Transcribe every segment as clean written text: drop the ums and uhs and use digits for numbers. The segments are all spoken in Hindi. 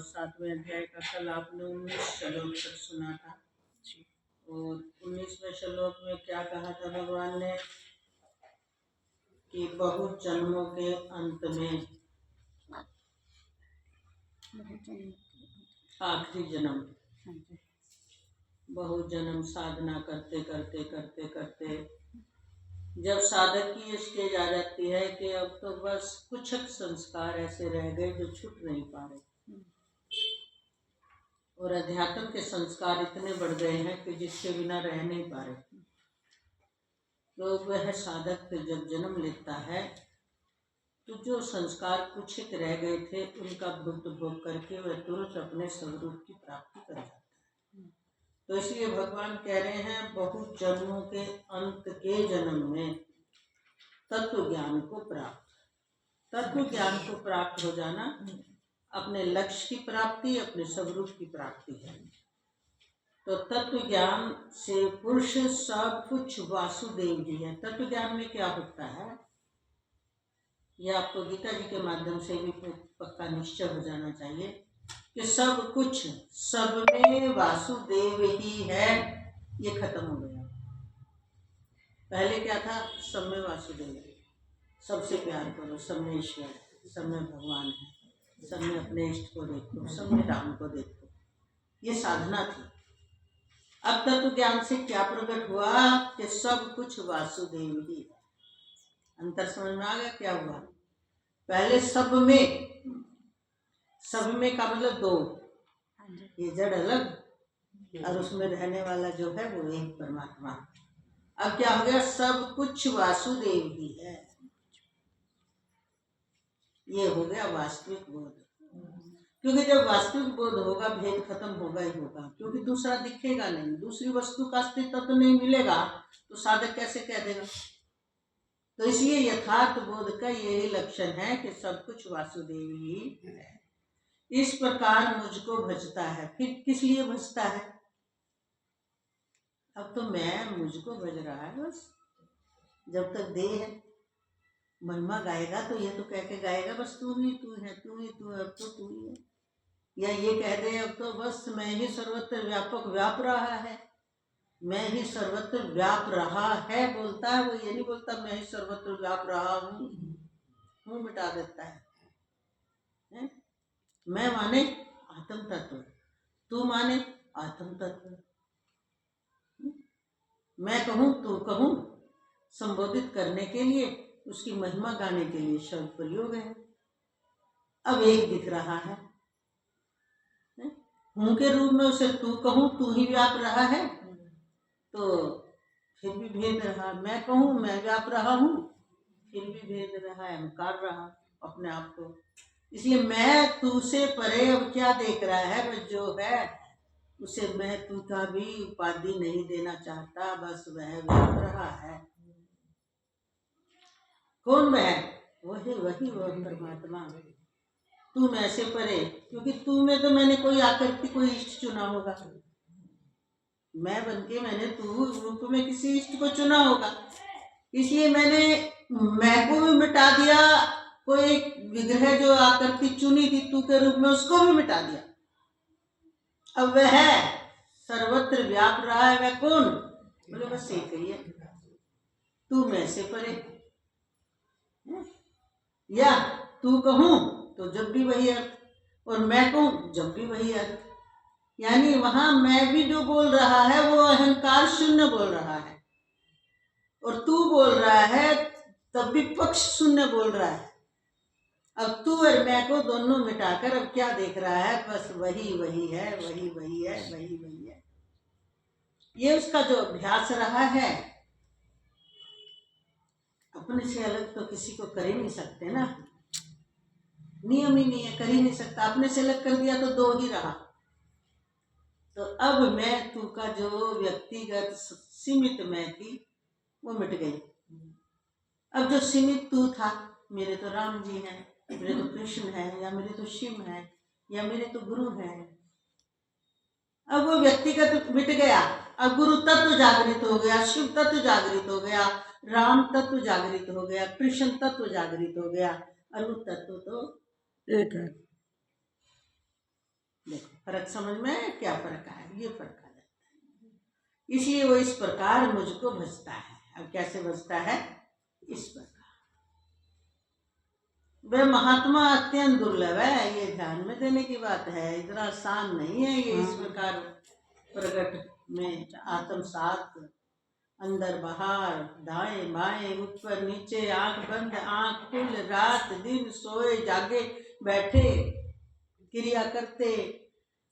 और 7वें अध्याय का कल आपने 19 श्लोक तक सुना था। और 19वें श्लोक में क्या कहा था भगवान ने कि बहुत जन्मों के अंत में आखिरी जन्म, बहुत जन्म साधना करते करते करते करते जब साधक की स्टेज आ जाती है कि अब तो बस कुछ संस्कार ऐसे रह गए जो छूट नहीं पा रहे, और अध्यात्म के संस्कार इतने बढ़ गए हैं कि जिसके बिना रह नहीं पा रहे, तो वह साधक जब जन्म लेता है तो जो संस्कार कुछ एक रह गए थे उनका भोग करके वह तुरंत अपने स्वरूप की प्राप्ति कर जाता है। तो इसलिए भगवान कह रहे हैं बहुत जन्मों के अंत के जन्म में तत्व ज्ञान को प्राप्त हो जाना अपने लक्ष्य की प्राप्ति, अपने स्वरूप की प्राप्ति है। तो तत्व ज्ञान से पुरुष सब कुछ वासुदेव जी है। तत्व ज्ञान में क्या होता है यह आपको गीता जी के माध्यम से भी पक्का निश्चय हो जाना चाहिए कि सब कुछ सब में वासुदेव ही है। ये खत्म हो गया। पहले क्या था? सब में वासुदेव, सबसे प्यार करो, सब में ईश्वर, सब में भगवान है, सब में अपने इष्ट को देखो, सब में राम को देखो। ये साधना थी। अब तत्व ज्ञान से क्या प्रकट हुआ कि सब कुछ वासुदेव ही है। अंतर समझ में आ गया क्या हुआ? पहले सब में का मतलब दो, ये जड़ अलग और उसमें रहने वाला जो है वो एक परमात्मा। अब क्या हो गया? सब कुछ वासुदेव ही है। ये हो गया वास्तविक बोध। क्योंकि जब वास्तविक बोध होगा भेद खत्म होगा ही होगा, क्योंकि दूसरा दिखेगा नहीं, दूसरी वस्तु का अस्तित्व तो नहीं मिलेगा, तो साधक कैसे कह देगा? तो इसलिए यथार्थ बोध का यही लक्षण है कि सब कुछ वासुदेव ही है। इस प्रकार मुझको भजता है। फिर किस लिए भजता है? अब तो मैं मुझको भज रहा है बस। जब तक देह है, महिमा गाएगा तो ये तो कह के गाएगा बस तू ही तू है, तू ही तू है, अब तो तू ही है। या ये कह दे अब तो बस मैं ही सर्वत्र व्यापक व्याप रहा है, मैं ही सर्वत्र व्याप रहा है बोलता है। वो ये नहीं बोलता मैं ही सर्वत्र व्याप रहा हूँ, मुंह मिटा देता है। मैं माने आत्म तत्व, तू माने आत्म तत्व, मैं कहूँ तू कहूँ, संबोधित करने के लिए, उसकी महिमा गाने के लिए शब्द प्रयोग है। अब एक दिख रहा है, हूँ के रूप में उसे तू कहूँ, तू ही व्याप रहा है, तो फिर भी भेद रहा। मैं कहूँ मैं व्याप रहा हूँ, फिर भी भेद रहा है, अहंकार रहा अपने आप को। इसलिए मैं तू से परे अब क्या देख रहा है? बस जो है उसे मैं तू का भी उपाधि नहीं देना चाहता, बस वह व्याप रहा है। कौन वह? वही वह परमात्मा। तू मैं से परे, क्योंकि तू में तो मैंने कोई आकृति, कोई इष्ट चुना होगा। मैं बनके मैंने तू रूप में किसी इष्ट को चुना होगा, इसलिए मैंने मैं को भी मिटा दिया। कोई विग्रह जो आकृति चुनी थी तू के रूप में, उसको भी मिटा दिया। अब वह है सर्वत्र व्याप रहा है। वह कौन? बोले बस एक ही है, तू मैं से परे। या तू कहूं तो जब भी वही अर्थ, और मैं कहूं जब भी वही अर्थ। यानी वहां मैं भी जो बोल रहा है वो अहंकार शून्य बोल रहा है, और तू बोल रहा है तब भी पक्ष शून्य बोल रहा है। अब तू और मैं को दोनों मिटाकर अब क्या देख रहा है? बस वही है, वही है। ये उसका जो अभ्यास रहा है। अपने से अलग तो किसी को कर ही नहीं सकते ना, नियम ही नहीं है, कर ही नहीं सकता। अपने से अलग कर दिया तो दो ही रहा। तो अब मैं तू का जो व्यक्तिगत सीमित मैं थी वो मिट गई। अब जो सीमित तू था, मेरे तो राम जी हैं, मेरे तो कृष्ण है, या मेरे तो शिव है, या मेरे तो गुरु है, अब वो व्यक्तिगत मिट गया। अब गुरु तत्व जागृत हो गया, शिव तत्व जागृत हो गया, राम तत्व जागृत हो गया, कृष्ण तत्व जागृत हो गया, अनु तत्व तो एक है। देखो फर्क समझ में आया? क्या फर्क आया? ये फर्क आ जाता है। इसलिए वो इस प्रकार मुझको भजता है। अब कैसे भजता है? इस प्रकार। वह महात्मा अत्यंत दुर्लभ है, ये ध्यान में देने की बात है। इतना आसान नहीं है ये इस प्रकार प्रकट में आत्मसात, अंदर बाहर, दाएं बाएं, ऊपर नीचे, आंख बंद आंख खुल, रात दिन, सोए जागे, बैठे, क्रिया करते,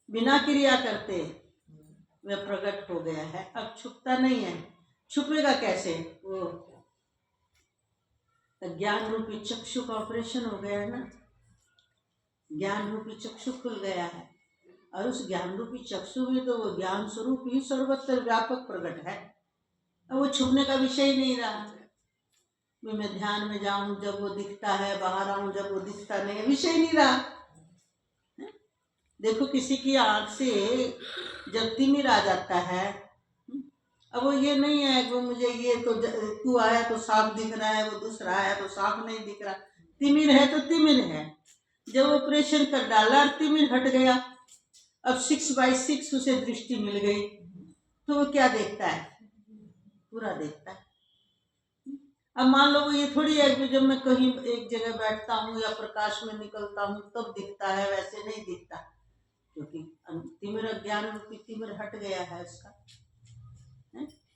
बिना क्रिया करते वह प्रकट हो गया है। अब छुपता नहीं है। छुपेगा कैसे? वो ज्ञान रूपी चक्षु का ऑपरेशन हो गया है ना, ज्ञान रूपी चक्षु खुल गया है। और उस ज्ञान रूपी चक्षु में तो वो ज्ञान स्वरूप ही सर्वत्र व्यापक प्रकट है। अब वो छुपने का विषय ही नहीं रहा। मैं ध्यान में जाऊं जब वो दिखता है, बाहर आऊं जब वो दिखता नहीं है, विषय नहीं रहा। देखो किसी की आंख से जब तिमिर आ जाता है, अब वो ये नहीं है वो मुझे ये तो तू आया तो साफ दिख रहा है, वो दूसरा आया तो साफ नहीं दिख रहा। तिमिर है तो तिमिर है। जब ऑपरेशन कर डाला और तिमिर हट गया, अब 6/6 उसे दृष्टि मिल गई, तो वो क्या देखता है? पूरा देखता है। अब मान लो वो ये थोड़ी है कि जब मैं कहीं एक जगह बैठता हूँ या प्रकाश में निकलता हूँ तब दिखता है, वैसे नहीं दिखता, क्योंकि तिमिर ज्ञान रूपी तिमिर हट गया है उसका।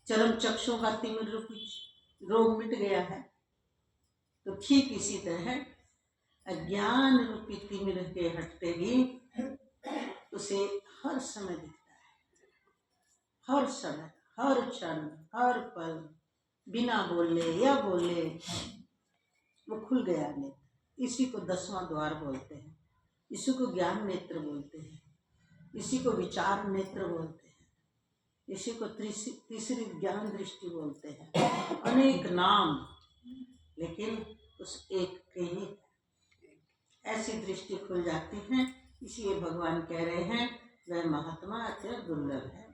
चरम चक्षु का तिमिर रूपी रोग मिट गया है। तो ठीक इसी तरह अज्ञान रूपी तिमिर के हटते ही उसे हर समय दिखता है, हर समय, हर क्षण, हर पल, बिना बोले या बोले वो खुल गया नेत्र। इसी को 10वां द्वार बोलते हैं, इसी को ज्ञान नेत्र बोलते हैं, इसी को विचार नेत्र बोलते हैं, इसी को तीसरी ज्ञान दृष्टि बोलते हैं। अनेक नाम, लेकिन उस एक के ही ऐसी दृष्टि खुल जाती है। इसलिए भगवान कह रहे हैं वह महात्मा अत्यंत दुर्लभ है।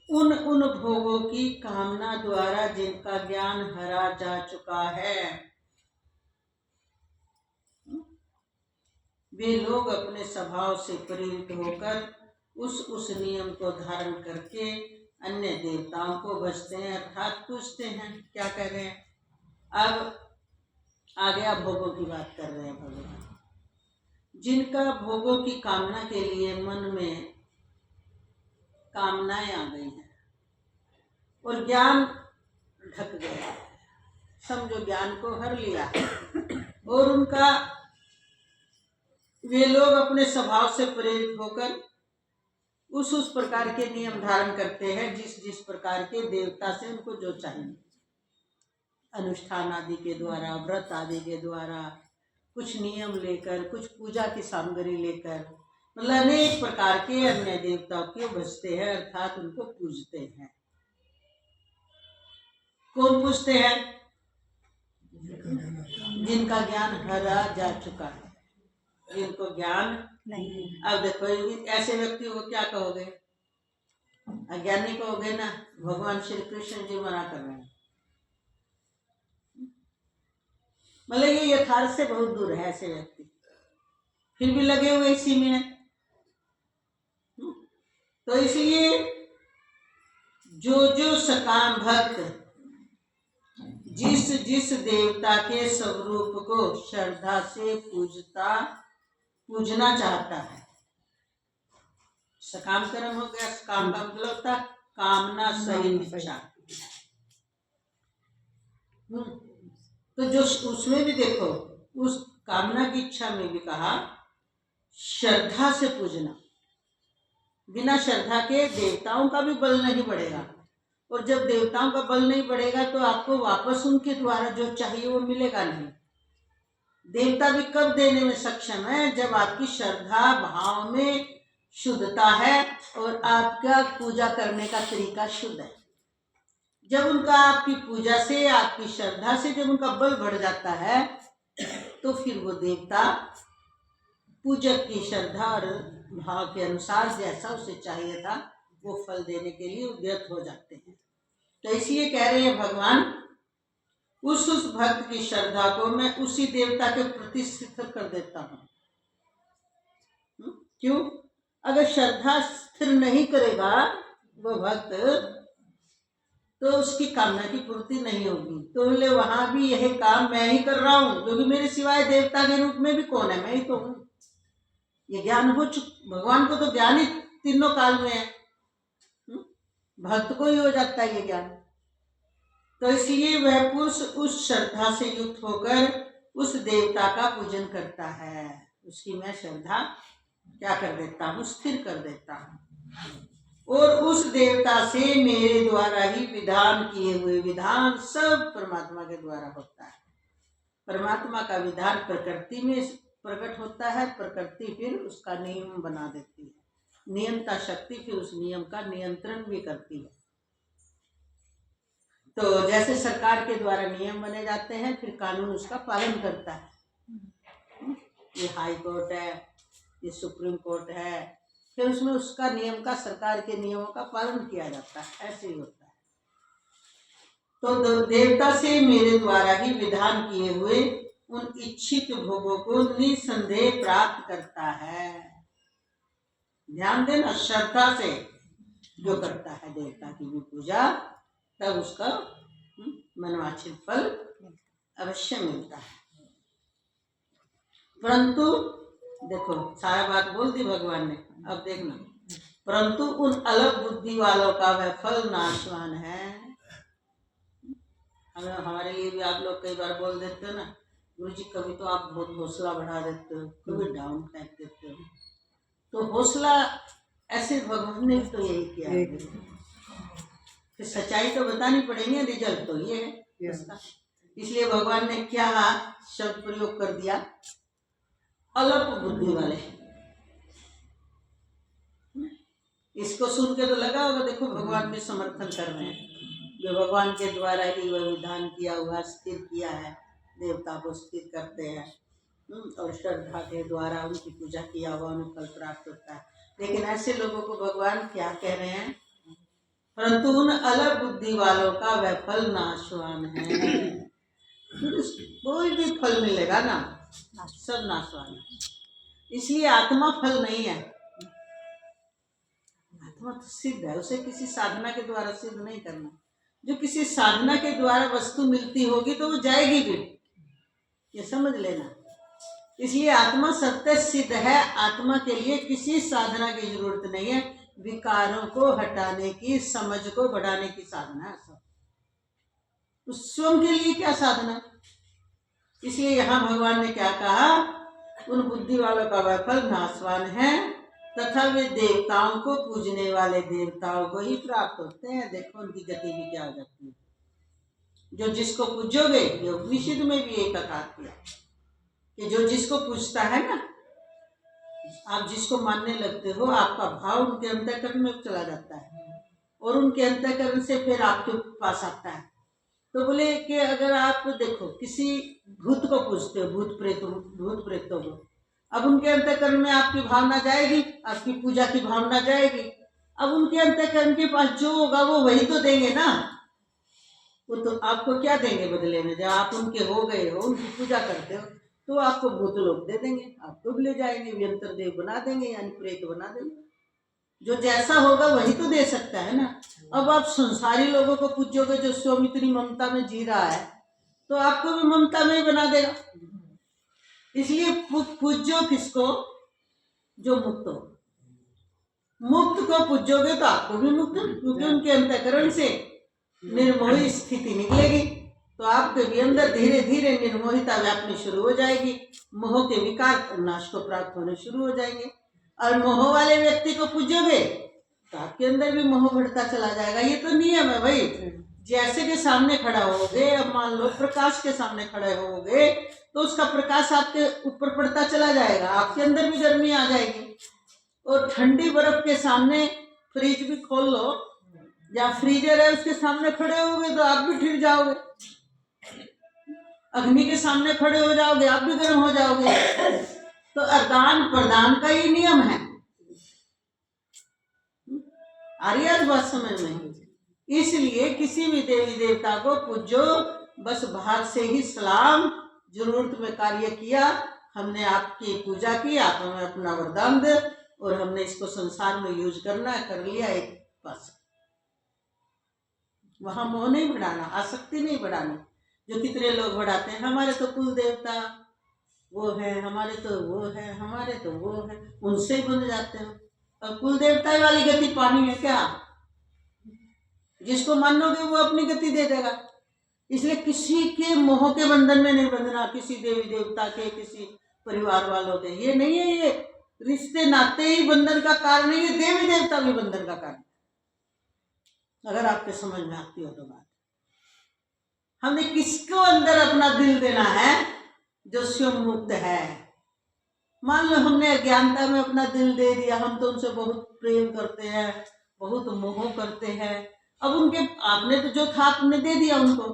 उन भोगों की कामना द्वारा जिनका ज्ञान हरा जा चुका है, वे लोग अपने स्वभाव से प्रेरित होकर उस नियम को धारण करके अन्य देवताओं को भजते हैं, अर्थात पूजते हैं। क्या कह रहे हैं? अब आगे आप भोगों की बात कर रहे हैं भगवान। जिनका भोगों की कामना के लिए मन में कामनाएं आ गई हैं और ज्ञान ढक गया है, समझो ज्ञान को हर लिया है, और उनका वे लोग अपने स्वभाव से प्रेरित होकर उस प्रकार के नियम धारण करते हैं जिस प्रकार के देवता से उनको जो चाहिए, अनुष्ठान आदि के द्वारा, व्रत आदि के द्वारा, कुछ नियम लेकर, कुछ पूजा की सामग्री लेकर, मतलब अनेक प्रकार के अन्य देवताओं को भजते हैं, अर्थात उनको पूजते हैं। कौन पूजते हैं? जिनका ज्ञान हरा जा चुका है, जिनको ज्ञान नहीं। अब देखो ऐसे व्यक्ति को क्या कहोगे? अज्ञानी कहोगे ना। भगवान श्री कृष्ण जी मना कर रहे हैं, मतलब ये यथार्थ से बहुत दूर है ऐसे व्यक्ति, फिर भी लगे हुए इसी में है। तो इसलिए जो सकाम भक्त जिस देवता के स्वरूप को श्रद्धा से पूजना चाहता है, सकाम कर्म हो गया। सकाम का मतलब होता है कामना सहित इच्छा। तो जो उसमें भी देखो, उस कामना की इच्छा में भी कहा श्रद्धा से पूजना। बिना श्रद्धा के देवताओं का भी बल नहीं बढ़ेगा, और जब देवताओं का बल नहीं बढ़ेगा तो आपको वापस उनके द्वारा जो चाहिए वो मिलेगा नहीं। देवता भी कब देने में सक्षम है? जब आपकी श्रद्धा भाव में शुद्धता है और आपका पूजा करने का तरीका शुद्ध है। जब उनका आपकी पूजा से, आपकी श्रद्धा से जब उनका बल बढ़ जाता है, तो फिर वो देवता पूजक की श्रद्धा और भाव के अनुसार जैसा उसे चाहिए था वो फल देने के लिए उद्यत हो जाते हैं। तो इसलिए कह रहे हैं भगवान, उस भक्त की श्रद्धा को मैं उसी देवता के प्रति सिद्ध कर देता हूँ। क्यों? अगर श्रद्धा स्थिर नहीं करेगा वो भक्त, तो उसकी कामना की पूर्ति नहीं होगी। तो बोले वहां भी यही काम मैं ही कर रहा हूँ, क्योंकि मेरे सिवाय देवता के रूप में भी कौन है, मैं ही तो हूँ। ये ज्ञान हो भगवान को तो ज्ञान ही तीनों काल में है, भक्त को ही हो जाता है ये ज्ञान। तो इसलिए वह पुरुष उस श्रद्धा से युक्त होकर उस देवता का पूजन करता है। उसकी मैं श्रद्धा क्या कर देता हूँ, स्थिर कर देता हूँ। और उस देवता से मेरे द्वारा ही विधान किए हुए विधान सब परमात्मा के द्वारा होता है। परमात्मा का विधान प्रकृति में प्रकट होता है, प्रकृति फिर उसका नियम बना देती है, नियंता शक्ति फिर उस नियम का नियंत्रण भी करती है। तो जैसे सरकार के द्वारा नियम बने जाते हैं, फिर कानून उसका पालन करता है। ये हाई कोर्ट है, ये सुप्रीम कोर्ट है, फिर उसमें उसका नियम का, सरकार के नियमों का पालन किया जाता है। ऐसे ही होता है। तो देवता से मेरे द्वारा ही विधान किए हुए उन इच्छित भोगों को निसंदेह प्राप्त करता है। ध्यान देना, श्रद्धा से जो करता है देवता की भी पूजा, तब उसका मनवांछित फल अवश्य मिलता है। परंतु देखो, सारा बात बोल दी भगवान ने। अब देखना, परंतु उन अलग बुद्धि वालों का वह फल नाशवान है। हमारे लिए भी आप लोग कई बार बोल देते हो ना, गुरु जी कभी तो आप बहुत हौसला बढ़ा देते हो, कभी डाउन फेंक देते हो। तो हौसला ऐसे भगवान ने तो यही किया है, फिर सच्चाई तो बतानी पड़ेगी, रिजल्ट तो ये है इसका। इसलिए भगवान ने क्या शब्द प्रयोग कर दिया, अल्प बुद्धि वाले। इसको सुन के तो लगा होगा देखो भगवान भी समर्थन कर रहे हैं, जो भगवान के द्वारा ही वह विधान किया हुआ, स्थिर किया है, देवता को स्थिर करते हैं, और श्रद्धा के द्वारा उनकी पूजा किया हुआ उन्हें फल प्राप्त होता है। लेकिन ऐसे लोगों को भगवान क्या कह रहे हैं, परंतु उन अलग बुद्धि वालों का वह फल नाशवान है। कोई भी फल मिलेगा ना, सब नाशवान है। इसलिए आत्मा फल नहीं है, आत्मा तो सिद्ध है, उसे किसी साधना के द्वारा सिद्ध नहीं करना। जो किसी साधना के द्वारा वस्तु मिलती होगी तो वो जाएगी भी, ये समझ लेना। इसलिए आत्मा सत्य सिद्ध है, आत्मा के लिए किसी साधना की जरूरत नहीं है। विकारों को हटाने की, समझ को बढ़ाने की साधना है सब। उस स्वयं के लिए क्या साधना। इसलिए यहाँ भगवान ने क्या कहा, उन बुद्धि वालों का वह फल नाशवान है, तथा वे देवताओं को पूजने वाले देवताओं को ही प्राप्त होते हैं। देखो उनकी गति भी क्या हो जाती है। जो जिसको पूजोगे, ये उपनिषद में भी एक कहा किया कि जो जिसको पूजता है ना, आप जिसको मानने लगते हो, आपका भाव उनके अंतःकरण में चला जाता है और उनके अंतःकरण से फिर आपके पास आता है। तो बोले कि अगर आप देखो किसी भूत को पूजते हो, भूत प्रेतों को, अब उनके अंतःकरण में आपकी भावना जाएगी, आपकी पूजा की भावना जाएगी। अब उनके अंतःकरण के पास जो होगा वो वही तो देंगे ना, वो तो आपको क्या देंगे बदले में। जब आप उनके हो गए हो, उनकी पूजा करते हो, तो आपको भूत लोग दे देंगे, आपको भी ले जाएंगे, व्यंतर देव बना देंगे, यानी प्रेत बना देंगे। जो जैसा होगा वही तो दे सकता है ना। अब आप संसारी लोगों को पूजोगे, जो स्वयं इतनी ममता में जी रहा है, तो आपको भी ममता में ही बना देगा। इसलिए पूजो किसको, जो मुक्त हो। मुक्त को पूजोगे तो आपको भी मुक्त, क्योंकि उनके अंतःकरण से निर्मोही स्थिति निकलेगी, तो आपके भी अंदर धीरे धीरे निर्मोहिता व्यापनी शुरू हो जाएगी, मोह के विकार नाश को प्राप्त होने शुरू हो जाएंगे। और मोह वाले व्यक्ति को पूजोगे तो आपके अंदर भी मोह बढ़ता चला जाएगा। ये तो नियम है भाई। जैसे के सामने खड़ा होगे, अब मान लो प्रकाश के सामने खड़े होगे, तो उसका प्रकाश आपके ऊपर पड़ता चला जाएगा, आपके अंदर भी गर्मी आ जाएगी। और ठंडी बर्फ के सामने फ्रिज भी खोल लो, या फ्रीजर है उसके सामने खड़े होगे तो आप भी ठिर जाओगे। अग्नि के सामने खड़े हो जाओगे, आप भी गर्म हो जाओगे। तो आदान प्रदान का ये नियम है। आ रही है बात समझ में। इसलिए किसी भी देवी देवता को पूजो, बस बाहर से ही सलाम, जरूरत में कार्य किया, हमने आपकी पूजा की, आप हमें अपना वरदान दे, और हमने इसको संसार में यूज करना है, कर लिया एक बस। वहां मोह नहीं बढ़ाना, आसक्ति नहीं बढ़ानी। जो कितने लोग बढ़ाते हैं, हमारे तो कुल देवता वो है, हमारे तो वो है, हमारे तो वो है, उनसे ही बन जाते हैं। अब कुल देवता वाली गति पानी है क्या? जिसको मानोगे वो अपनी गति दे देगा। इसलिए किसी के मोह के बंधन में नहीं बंधना, किसी देवी देवता के, किसी परिवार वालों के। ये नहीं है, ये रिश्ते नाते ही बंधन का कारण है, ये देवी देवता भी बंधन का कारण। अगर आपके समझ में आती हो तो बात। हमने किसको अंदर अपना दिल देना है? जो स्वयं मुक्त है। मान लो हमने अज्ञानता में अपना दिल दे दिया, हम तो उनसे बहुत प्रेम करते हैं, बहुत मोह करते हैं। अब उनके, आपने तो जो था आपने दे दिया उनको,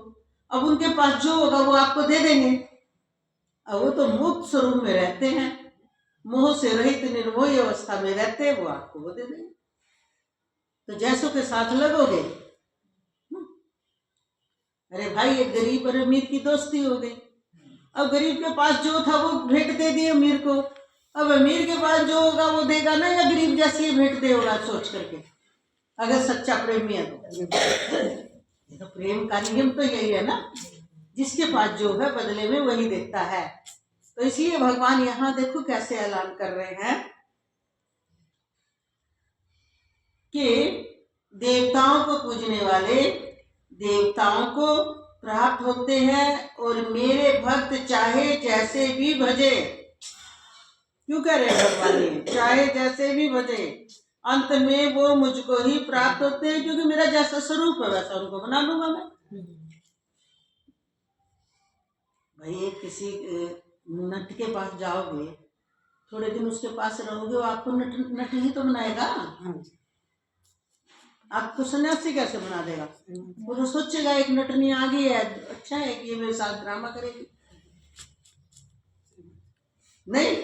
अब उनके पास जो होगा वो आपको दे देंगे। अब वो तो मुक्त स्वरूप में रहते हैं, मोह से रहित निर्मोही अवस्था में रहते हैं, वो आपको वो दे देंगे। तो जैसों के साथ लगोगे। अरे भाई, एक गरीब और अमीर की दोस्ती हो गई। अब गरीब के पास जो था वो भेंट दे दी अमीर को, अब अमीर के पास जो होगा वो देगा ना, या गरीब जैसी भेंट देगा सोच करके, अगर सच्चा प्रेमी है तो प्रेम का नियम तो यही है ना, जिसके पास जो है बदले में वही देता है। तो इसलिए भगवान यहाँ देखो कैसे ऐलान कर रहे हैं कि देवताओं को पूजने वाले देवताओं को प्राप्त होते हैं, और मेरे भक्त चाहे जैसे भी भजे। क्यों कह रहे हैं भगवान ये? चाहे जैसे भी भजे, अंत में वो मुझको ही प्राप्त होते हैं, क्योंकि मेरा जैसा स्वरूप है वैसा उनको बना लूंगा मैं। भाई, किसी नट के पास जाओगे, थोड़े दिन उसके पास रहोगे, वो आपको नट ही तो बनाएगा। आपको सन्यासी कैसे बना देगा? वो तो सोचेगा एक नटनी आ गई है, अच्छा है कि ये मेरे साथ ड्रामा करेगी। नहीं,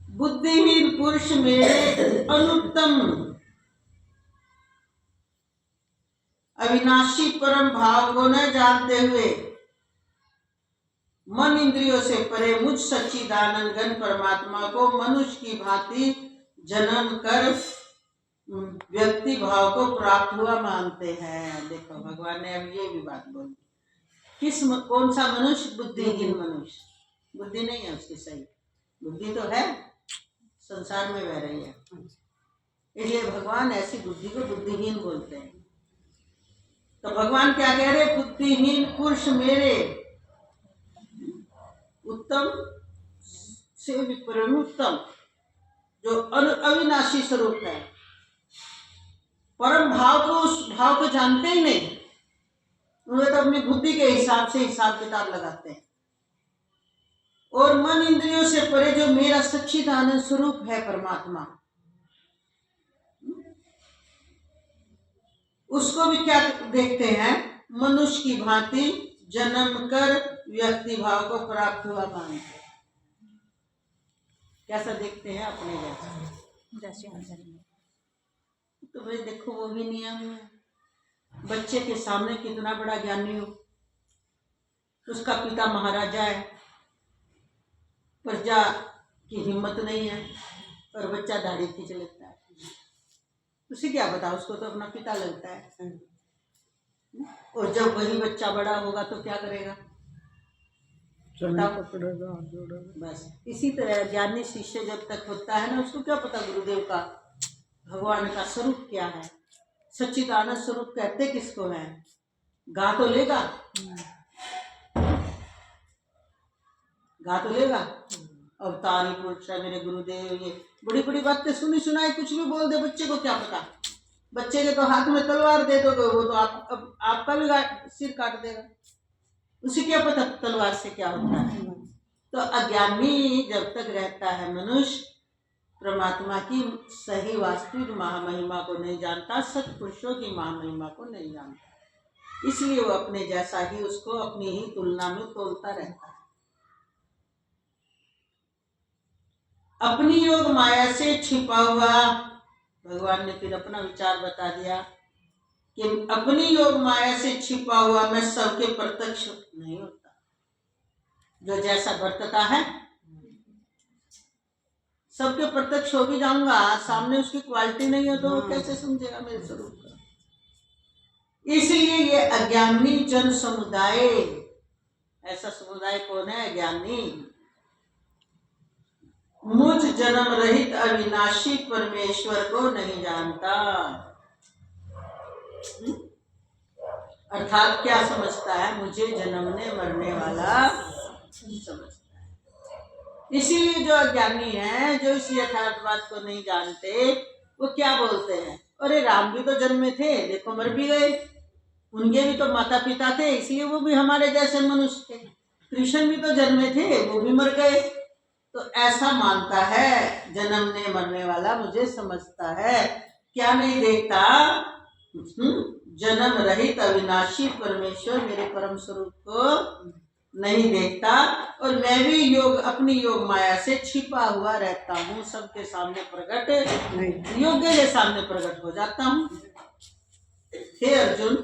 बुद्धिहीन पुरुष मेरे अनुत्तम अविनाशी परम भाव को न जानते हुए मन इंद्रियों से परे मुझ सच्चिदानंद घन परमात्मा को मनुष्य की भांति जन्म कर व्यक्ति भाव को प्राप्त हुआ मानते हैं। देखो भगवान ने अब ये भी बात बोली। कौन सा मनुष्य? बुद्धिहीन मनुष्य। बुद्धि नहीं है उसकी सही, बुद्धि तो है, संसार में बह रही है, इसलिए भगवान ऐसी बुद्धि को बुद्धिहीन बोलते हैं। तो भगवान क्या कह रहे? बुद्धिहीन पुरुष मेरे उत्तम से विपरीत उत्तम, जो अविनाशी स्वरूप है, परम भाव को, उस भाव को जानते ही नहीं। उन्हें तो अपनी बुद्धि के हिसाब से हिसाब किताब लगाते हैं। और मन इंद्रियों से परे जो मेरा सच्चिदानंद स्वरूप है परमात्मा, उसको भी क्या देखते हैं? मनुष्य की भांति जन्म कर व्यक्ति भाव को प्राप्त हुआ मानते हैं। कैसा देखते हैं? अपने जैसा। तो भाई देखो, वो भी नियम है। बच्चे के सामने कितना बड़ा ज्ञानी हो, उसका पिता महाराजा है, प्रजा की हिम्मत नहीं है, और बच्चा दाढ़ी खींच लेता है, उसे क्या पता? उसको तो अपना पिता लगता है। और जब वही बच्चा बड़ा होगा तो क्या करेगा? पकड़ेगा, बस इसी तरह ज्ञानी शिष्य जब तक होता है ना, उसको क्या पता गुरुदेव का, भगवान का स्वरूप क्या है। सच्चिदानंद स्वरूप कहते किसको है? गा तो लेगा, गा तो लेगा, अवतारी पुरुष है मेरे गुरुदेव, ये बड़ी बड़ी बातें सुनी सुनाई कुछ भी बोल दे, बच्चे को क्या पता? बच्चे के तो हाथ में तलवार दे दोगे, वो तो आपका भी सिर काट देगा, उसे क्या पता तलवार से क्या होता है। तो अज्ञानी जब तक रहता है मनुष्य, परमात्मा की सही वास्तविक महामहिमा को नहीं जानता, सत्पुरुषों की महामहिमा को नहीं जानता, इसलिए वो अपने जैसा ही उसको अपनी ही तुलना में तोलता रहता है। अपनी योग माया से छिपा हुआ, भगवान ने फिर अपना विचार बता दिया कि अपनी योग माया से छिपा हुआ मैं सबके प्रत्यक्ष नहीं होता। जो जैसा बरतता है सबके प्रत्यक्ष हो भी जाऊंगा, सामने उसकी क्वालिटी नहीं है तो वो कैसे समझेगा मेरे स्वरूप का। इसलिए ये अज्ञानी जन समुदाय, ऐसा समुदाय कौन है? अज्ञानी। मुझ जन्म रहित अविनाशी परमेश्वर को नहीं जानता। अर्थात क्या समझता है? मुझे जन्मने मरने वाला समझता है। इसीलिए जो अज्ञानी है, जो इस यथार्थ बात को नहीं जानते, वो क्या बोलते हैं? अरे राम भी तो जन्मे थे, देखो मर भी गए, उनके भी तो माता पिता थे, इसलिए वो भी हमारे जैसे मनुष्य थे। कृष्ण भी तो जन्मे थे, वो भी मर गए। तो ऐसा मानता है जन्मने मरने वाला मुझे समझता है। क्या नहीं देखता? जन्म रहित अविनाशी परमेश्वर मेरे परम स्वरूप को नहीं देखता। और मैं भी योग अपनी योग माया से छिपा हुआ रहता हूँ, सबके सामने प्रकट, योग्य के सामने प्रकट हो जाता हूँ। हे अर्जुन,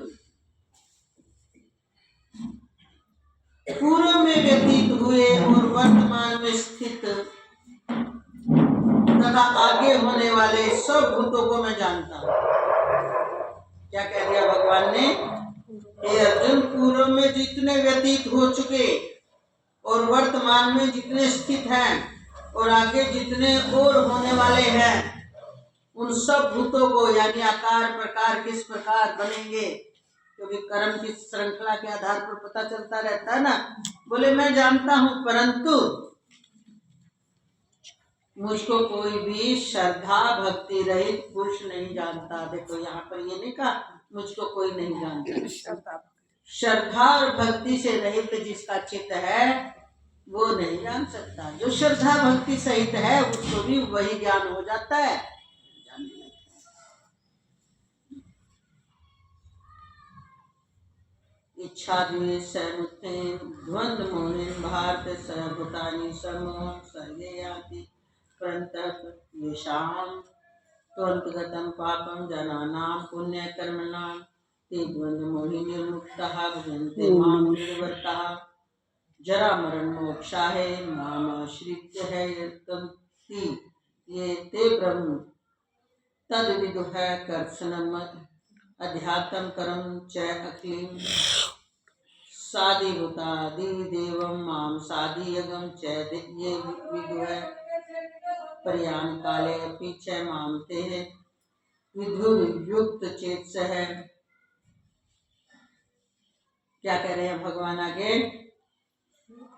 पूर्व में व्यतीत हुए और वर्तमान में स्थित तथा आगे होने वाले सब भूतों को मैं जानता हूँ। क्या कह दिया भगवान ने? हे अर्जुन, पूर्व में जितने व्यतीत हो चुके और वर्तमान में जितने स्थित हैं और आगे जितने और होने वाले हैं, उन सब भूतों को, यानी आकार प्रकार किस प्रकार बनेंगे, क्योंकि कर्म की श्रृंखला के आधार पर पता चलता रहता है ना। बोले मैं जानता हूं, परंतु मुझको कोई भी श्रद्धा भक्ति रहित पुरुष नहीं जानता। देखो यहाँ पर ये नहीं कहा मुझको कोई नहीं जानता, श्रद्धा और भक्ति से रहित जिसका चित्त है वो नहीं जान सकता। जो श्रद्धा भक्ति सहित है उसको भी वही ज्ञान हो जाता है। इच्छा द्वेष द्वंद्व मोहिन भारत सर्वभूतानि समूह सर्गे याति परंतप येषाम् त्वन्तगतं पापं जनानां पुण्यकर्मणां ते द्वंद्व मोहिनी मुक्ताः भजन्ते मां निर्वर्ताः जरा मरण मोक्षाय मामाश्रित्य है यत्तन्ति ये ते ब्रह्म तद विदुः कर्षणम् अध्यात्म करम च अखिलीं साधिभूतादि देवं मां साधियगम च ये विदुः पर्यान काले अपि च मां ते विधुर्युक्त चेतसः। क्या कह रहे हैं भगवान आगे?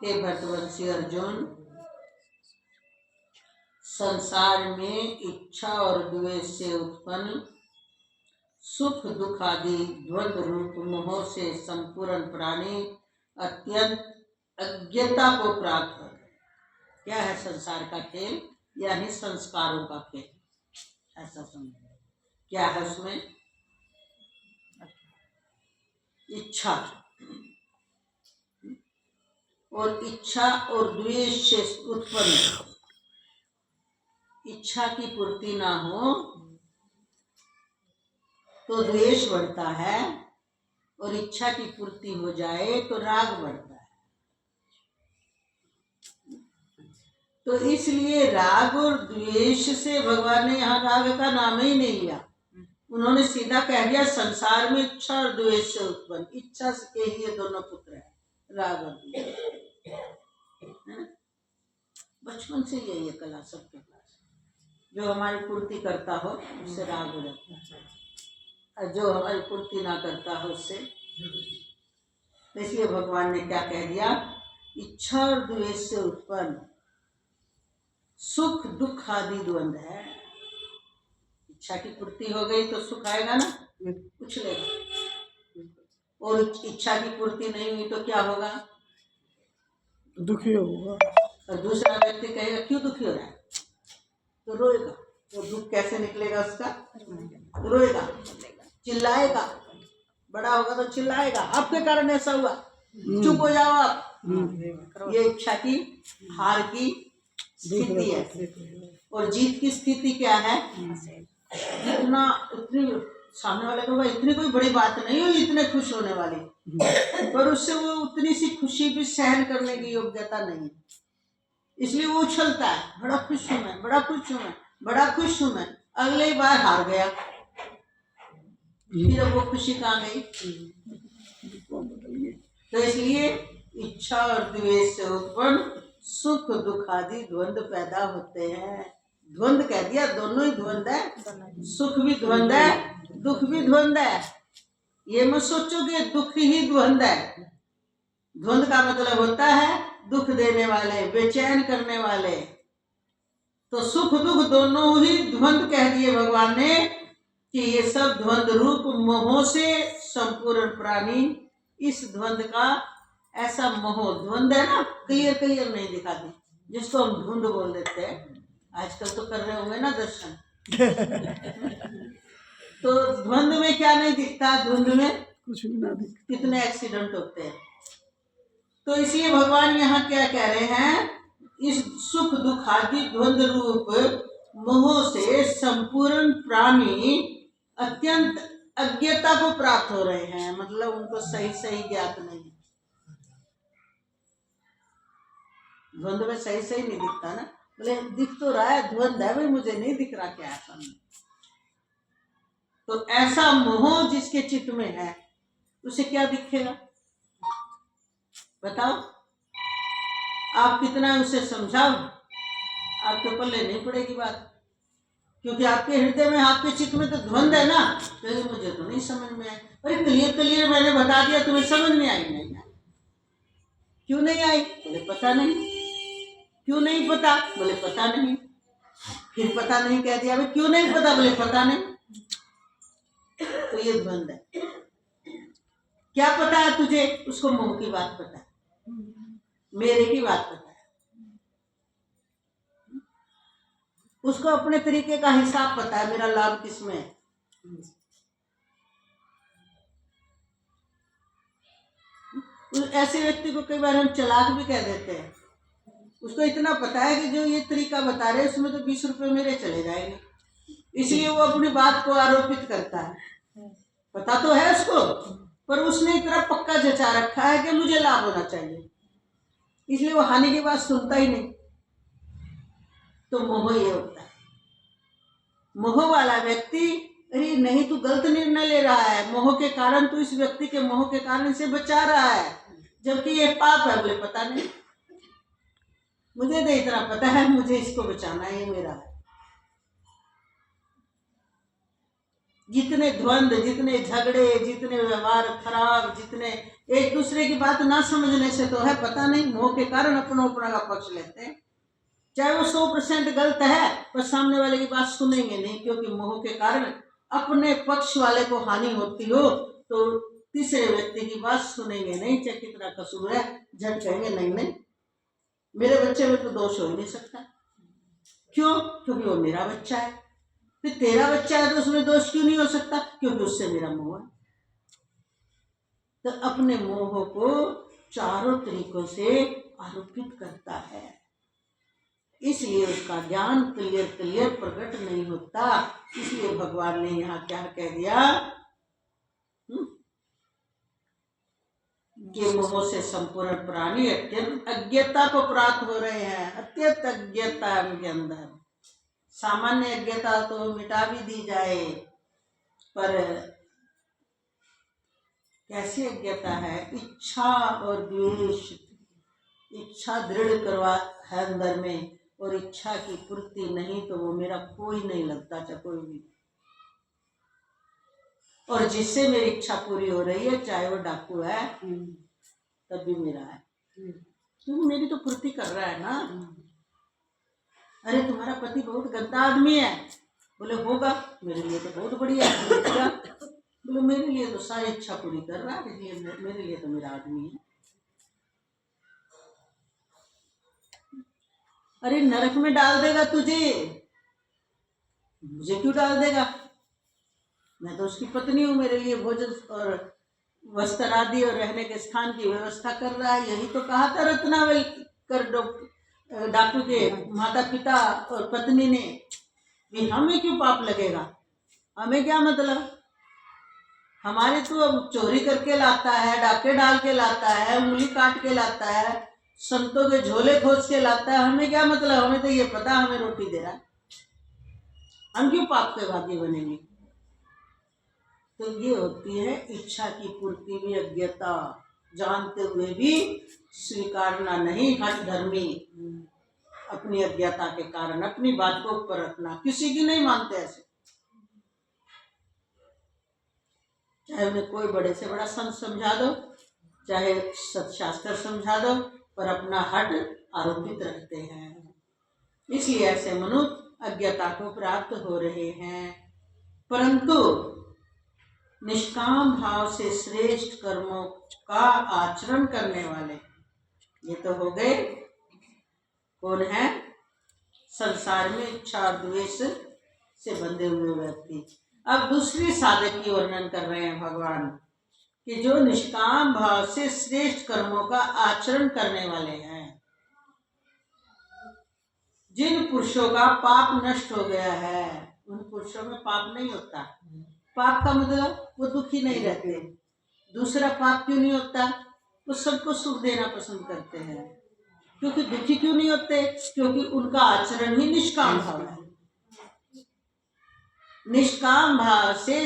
हे भरतवंशी अर्जुन, संसार में इच्छा और द्वेष से उत्पन्न सुख दुख आदि द्वंद्व रूप मोह से संपूर्ण प्राणी अत्यंत अज्ञता को प्राप्त हो गए। क्या है संसार का खेल? यानी संस्कारों का खेल, ऐसा समझो। क्या है उसमें? इच्छा, और इच्छा और द्वेष से उत्पन्न, इच्छा की पूर्ति ना हो तो द्वेष बढ़ता है, और इच्छा की पूर्ति हो जाए तो राग बढ़ता है। तो इसलिए राग और द्वेष से भगवान ने यहाँ राग का नाम ही नहीं लिया। उन्होंने सीधा कह दिया संसार में इच्छा और द्वेष से उत्पन्न, इच्छा के ही ये दोनों पुत्र हैं, राग और द्वेष। बचपन से यही है कला सबके पास, जो हमारी पूर्ति करता हो उससे राग हो जाता है, और जो हमारी पूर्ति ना करता हो उससे। इसलिए भगवान ने क्या कह दिया? इच्छा और द्वेष से उत्पन्न सुख दुख आदि द्वंद्व है। इच्छा की पूर्ति हो गई तो सुख आएगा ना, कुछ लेगा, और इच्छा की पूर्ति नहीं हुई तो क्या होगा? दुखी होगा। और दूसरा व्यक्ति कहेगा क्यों दुखी हो रहा है, तो रोएगा। तो दुख कैसे निकलेगा उसका? रोएगा, चिल्लाएगा, बड़ा होगा तो चिल्लाएगा आपके कारण ऐसा हुआ, चुप हो जाओ आप। ये इच्छा की हार की स्थिति है। और जीत की स्थिति क्या है? जितना इतनी सामने वाले को इतनी कोई बड़ी बात नहीं हुई इतने खुश होने वाली, पर उससे वो उतनी सी खुशी भी सहन करने की योग्यता नहीं। इसलिए वो उछलता है, बड़ा खुश हूं मैं, बड़ा खुश हूं मैं, बड़ा खुश हूं मैं। अगले बार हार गया, फिर वो खुशी कहाँ गई? तो इसलिए इच्छा और द्वेष से उत्पन्न सुख दुख आदि द्वंद्व पैदा होते हैं। द्वंद्व कह दिया, दोनों ही द्वंद्व है, सुख भी द्वंद्व है, दुख भी द्वंद्व है। ये मत सोचो कि दुख ही द्वंद्व है। द्वंद्व का मतलब होता है दुख देने वाले, बेचैन करने वाले। तो सुख दुख दोनों ही द्वंद्व कह दिए भगवान ने कि ये सब द्वंद्व रूप मोह से संपूर्ण प्राणी, इस द्वंद्व का ऐसा मोह, द्वंद्व है ना, क्लियर क्लियर नहीं दिखाती, जिसको हम धुंध बोल देते हैं। आजकल तो कर रहे होंगे ना दर्शन। तो द्वंद्व में क्या नहीं दिखता? धुंध में कुछ भी ना दिखता। कितने एक्सीडेंट होते हैं। तो इसलिए भगवान यहाँ क्या कह रहे हैं? इस सुख दुख आदि द्वंद्व रूप मोह से संपूर्ण प्राणी अत्यंत अज्ञता को प्राप्त हो रहे हैं, मतलब उनको सही सही ज्ञात नहीं। द्वंद्व में सही सही नहीं दिखता ना, बोले दिख तो रहा है द्वंद्व है भाई, मुझे नहीं दिख रहा क्या है सामने। तो ऐसा मोह जिसके चित्त में है उसे क्या दिखेगा? बताओ, आप कितना उसे समझाओ, आपके पल्ले नहीं पड़ेगी बात, क्योंकि आपके हृदय में, आपके चित्त में तो द्वंद्व है ना। तो मुझे तो नहीं समझ में आया। अरे क्लियर क्लियर मैंने बता दिया, तुम्हें समझ में आई नहीं? क्यों नहीं आई? बोले पता नहीं। क्यों नहीं पता? बोले पता नहीं। फिर पता नहीं कह दिया, भाई क्यों नहीं पता? बोले पता नहीं। तो ये द्वंद्व है। क्या पता है तुझे? उसको मोह की बात पता है, मेरे की बात पता है, उसको अपने तरीके का हिसाब पता है, मेरा लाभ किसमें है। ऐसे व्यक्ति को कई बार हम चालाक भी कह देते हैं। उसको इतना पता है कि जो ये तरीका बता रहे हैं उसमें तो 20 रुपए मेरे चले जाएंगे, इसलिए वो अपनी बात को आरोपित करता है। पता तो है उसको, पर उसने इतना पक्का जचा रखा है कि मुझे लाभ होना चाहिए, इसलिए वो हानि की बात सुनता ही नहीं। तो मोह ये होता है। मोह वाला व्यक्ति, अरे नहीं तू गलत निर्णय ले रहा है, मोह के कारण तू, इस व्यक्ति के मोह के कारण इसे बचा रहा है, जबकि ये पाप है। बोले पता नहीं, मुझे तो इतना पता है, मुझे इसको बचाना है, ये मेरा है। जितने द्वंद्व, जितने झगड़े, जितने व्यवहार खराब, जितने एक दूसरे की बात ना समझने से तो है, पता नहीं, मोह के कारण अपना का पक्ष लेते हैं। चाहे वो 100% गलत है, पर सामने वाले की बात सुनेंगे नहीं, क्योंकि मोह के कारण अपने पक्ष वाले को हानि होती हो तो तीसरे व्यक्ति की बात सुनेंगे नहीं, चाहे कितना कसूर है, झट कहेंगे नहीं नहीं, मेरे बच्चे में तो दोष हो ही नहीं सकता। क्यों? क्योंकि वो मेरा बच्चा है। फिर तेरा बच्चा है तो उसमें दोष क्यों नहीं हो सकता? क्योंकि उससे मेरा मोह है। तो अपने मोह को चारों तरीकों से आरोपित करता है, इसलिए उसका ज्ञान क्लियर प्रकट नहीं होता। इसलिए भगवान ने यहाँ क्या कह दिया कि मोह से संपूर्ण प्राणी अत्यंत अज्ञता को प्राप्त हो रहे हैं। अत्यंत अज्ञता उनके अंदर, सामान्य अज्ञता तो मिटा भी दी जाए, पर कैसी अज्ञता है? इच्छा और द्वेष, इच्छा दृढ़ करवा है अंदर में, और इच्छा की पूर्ति नहीं तो वो मेरा कोई नहीं लगता, चाहे कोई भी। और जिससे मेरी इच्छा पूरी हो रही है, चाहे वो डाकू है तब भी मेरा है, क्योंकि मेरी तो पूर्ति कर रहा है ना। अरे तुम्हारा पति बहुत गंदा आदमी है, बोले होगा, मेरे लिए तो बहुत बढ़िया है। बोले मेरे लिए तो सारी इच्छा पूरी कर रहा है, इसलिए मेरे लिए तो मेरा आदमी है। अरे नरक में डाल देगा तुझे, मुझे क्यों डाल देगा? मैं तो उसकी पत्नी हूँ, मेरे लिए भोजन और वस्त्र आदि और रहने के स्थान की व्यवस्था कर रहा है। यही तो कहा था रत्नावली कर डाकू के माता पिता और पत्नी ने, भी हमें क्यों पाप लगेगा, हमें क्या मतलब, हमारे तो अब चोरी करके लाता है, डाके डाल के लाता है, उंगली काट के लाता है, संतों के झोले खोज के लाता है, हमें क्या मतलब, हमें तो ये पता हमें रोटी दे रहा है, हम क्यों पाप के भागी बनेंगे। तो ये होती है इच्छा की पूर्ति में अज्ञता, जानते हुए भी स्वीकारना नहीं, हठ धर्मी, अपनी अज्ञता के कारण अपनी बात को ऊपर रखना, किसी की नहीं मानते ऐसे, चाहे उन्हें कोई बड़े से बड़ा संत समझा दो, चाहे सत्शास्त्र समझा दो, पर अपना हट आरोपित रखते हैं। इसलिए ऐसे मनुष्य अज्ञता को प्राप्त हो रहे हैं। परंतु निष्काम भाव से श्रेष्ठ कर्मों का आचरण करने वाले, ये तो हो गए कौन है, संसार में इच्छा और द्वेष से बंधे हुए व्यक्ति। अब दूसरी साधक की वर्णन कर रहे हैं भगवान कि जो निष्काम भाव से श्रेष्ठ कर्मों का आचरण करने वाले हैं, जिन पुरुषों का पाप नष्ट हो गया है, उन पुरुषों में पाप नहीं होता। पाप का मतलब वो दुखी नहीं रहते। दूसरा पाप क्यों नहीं होता, वो सबको सुख देना पसंद करते हैं। क्योंकि दुखी क्यों नहीं होते, क्योंकि उनका आचरण ही निष्काम भाव है। निष्काम भाव से